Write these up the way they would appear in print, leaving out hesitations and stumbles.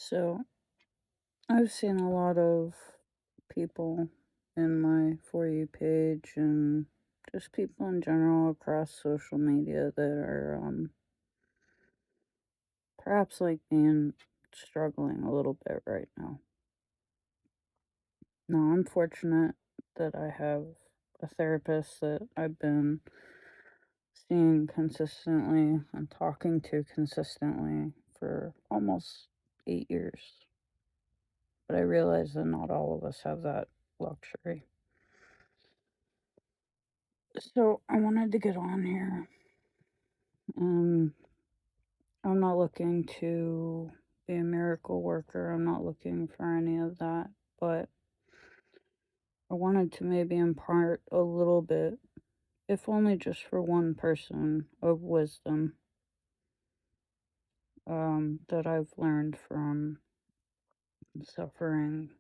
So I've seen a lot of people in my For You page and just people in general across social media that are perhaps like being struggling a little bit right now. Now, I'm fortunate that I have a therapist that I've been seeing consistently and talking to consistently for almost 8 years. But I realize that not all of us have that luxury. So I wanted to get on here. Um, I'm not looking to be a miracle worker. I'm not looking for any of that. But I wanted to maybe impart a little bit, if only just for one person, of wisdom that I've learned from suffering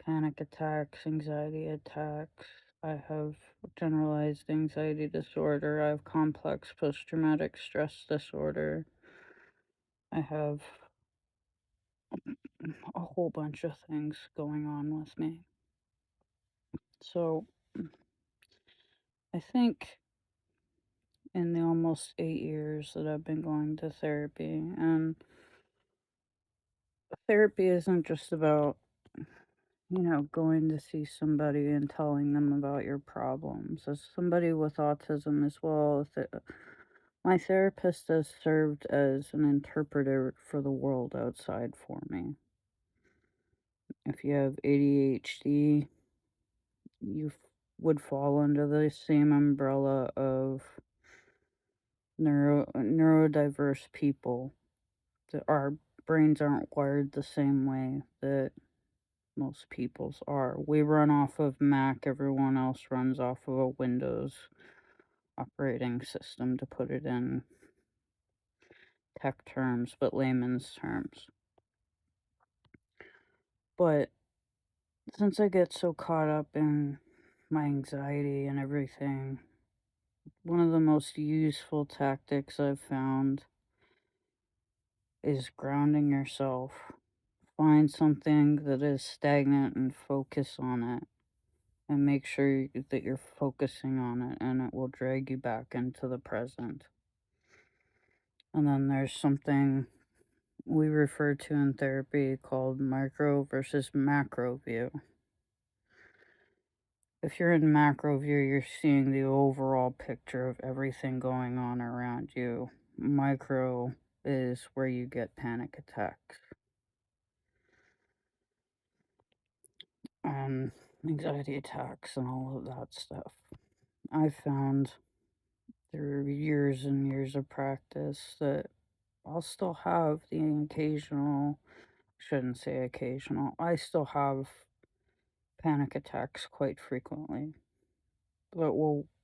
panic attacks, anxiety attacks. I have generalized anxiety disorder. I have complex post traumatic stress disorder. I have a whole bunch of things going on with me. So I think in the almost 8 years that I've been going to therapy, and therapy isn't just about, going to see somebody and telling them about your problems. As somebody with autism as well, my therapist has served as an interpreter for the world outside for me. If you have ADHD, would fall under the same umbrella of neurodiverse people. That our brains aren't wired the same way that most people's are. We run off of Mac, everyone else runs off of a Windows operating system, to put it in tech terms, but layman's terms. But since I get so caught up in my anxiety and everything, one of the most useful tactics I've found is grounding yourself. Find something that is stagnant and focus on it, and make sure that you're focusing on it, and it will drag you back into the present. And then there's something we refer to in therapy called micro versus macro view. If you're in macro view, you're seeing the overall picture of everything going on around you. Micro is where you get panic attacks and anxiety attacks and all of that stuff. I found through years and years of practice that I'll still have the occasional, shouldn't say occasional, I still have panic attacks quite frequently. But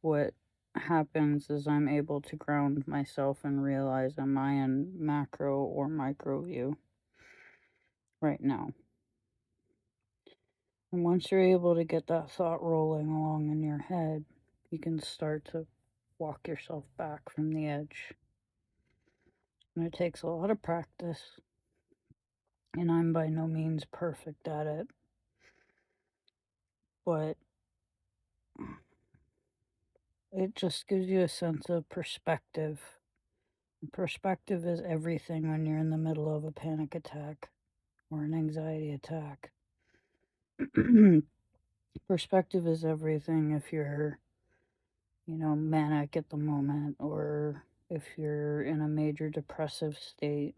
what happens is I'm able to ground myself and realize, am I in macro or micro view right now? And once you're able to get that thought rolling along in your head, you can start to walk yourself back from the edge. And it takes a lot of practice, and I'm by no means perfect at it, but it just gives you a sense of perspective. Perspective is everything when you're in the middle of a panic attack or an anxiety attack. Perspective is everything if you're, manic at the moment, or if you're in a major depressive state.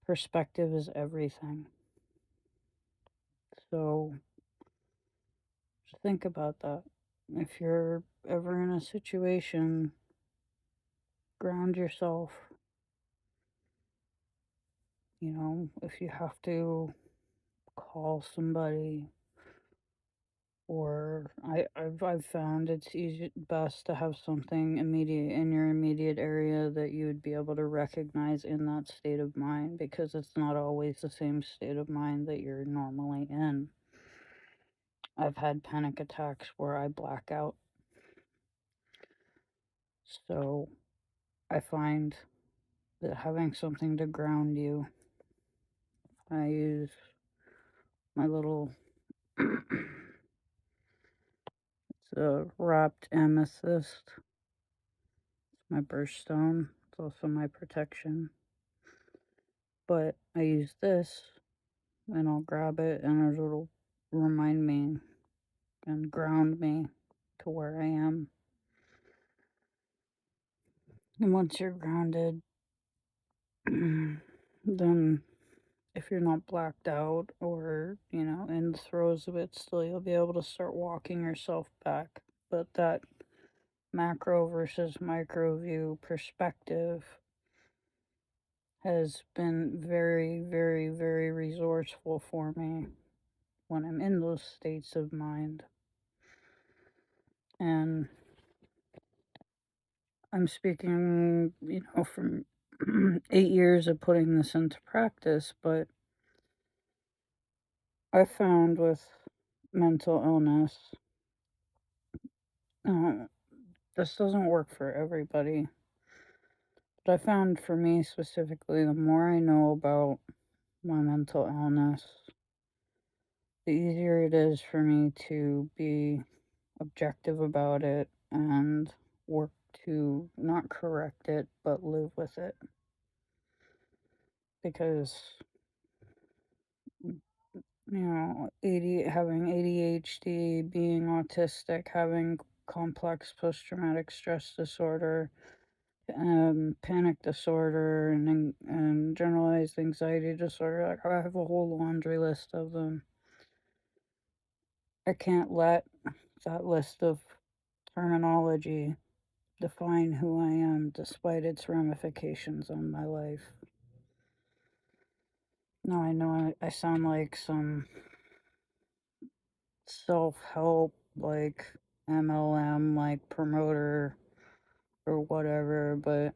Perspective is everything. So just think about that. If you're ever in a situation, ground yourself. If you have to call somebody, or I've found it's best to have something immediate in your immediate area that you would be able to recognize in that state of mind, because it's not always the same state of mind that you're normally in. I've had panic attacks where I black out. So I find that having something to ground you I use my little it's a wrapped amethyst. It's my birthstone. It's also my protection. But I use this and I'll grab it and it'll remind me and ground me to where I am. And once you're grounded, then if you're not blacked out or, in the throes of it still, you'll be able to start walking yourself back. But that macro versus micro view perspective has been very, very, very resourceful for me when I'm in those states of mind. And I'm speaking, from 8 years of putting this into practice, but I found with mental illness, uh, this doesn't work for everybody. But I found for me specifically, the more I know about my mental illness, the easier it is for me to be objective about it and work to not correct it, but live with it. Because, having ADHD, being autistic, having complex post-traumatic stress disorder, panic disorder, and generalized anxiety disorder. Like, I have a whole laundry list of them. I can't let that list of terminology define who I am, despite its ramifications on my life. Now I know I sound like some self-help, like MLM, like promoter or whatever, but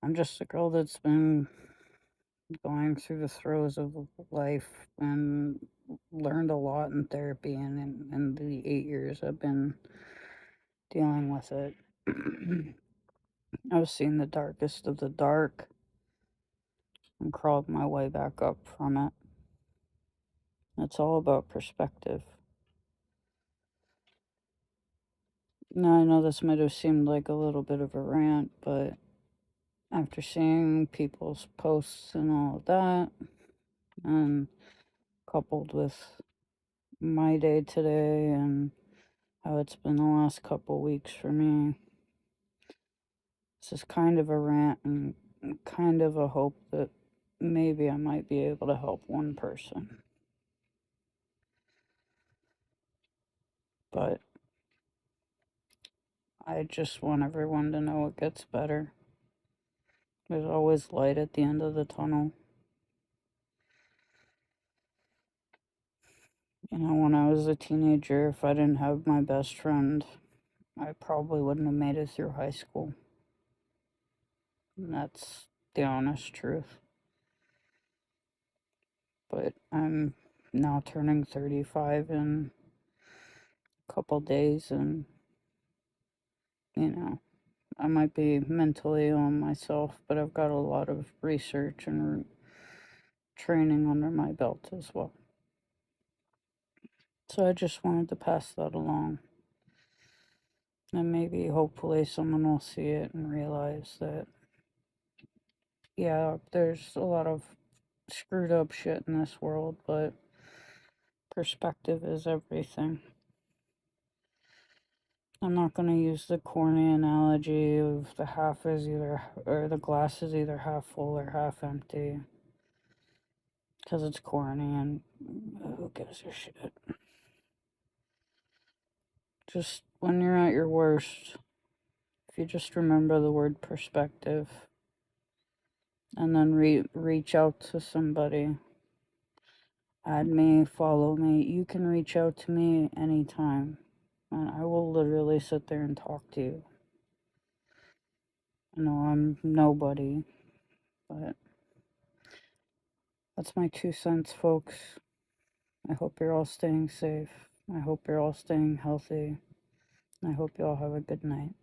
I'm just a girl that's been going through the throes of life and learned a lot in therapy and in the 8 years I've been dealing with it. I've seen the darkest of the dark and crawled my way back up from it. It's all about perspective. Now, I know this might have seemed like a little bit of a rant, but after seeing people's posts and all of that, and coupled with my day today and how it's been the last couple weeks for me, this is kind of a rant and kind of a hope that maybe I might be able to help one person. But I just want everyone to know it gets better. There's always light at the end of the tunnel. When I was a teenager, if I didn't have my best friend, I probably wouldn't have made it through high school. And that's the honest truth. But I'm now turning 35 in a couple days, and, I might be mentally ill myself, but I've got a lot of research and training under my belt as well. So I just wanted to pass that along. And maybe, hopefully, someone will see it and realize that, yeah, there's a lot of screwed up shit in this world, but perspective is everything. I'm not going to use the corny analogy of the glass is either half full or half empty. Because it's corny and who gives a shit? Just when you're at your worst, if you just remember the word perspective and then reach out to somebody, add me, follow me, you can reach out to me anytime. And I will literally sit there and talk to you. I know I'm nobody, but that's my 2 cents, folks. I hope you're all staying safe. I hope you're all staying healthy. I hope you all have a good night.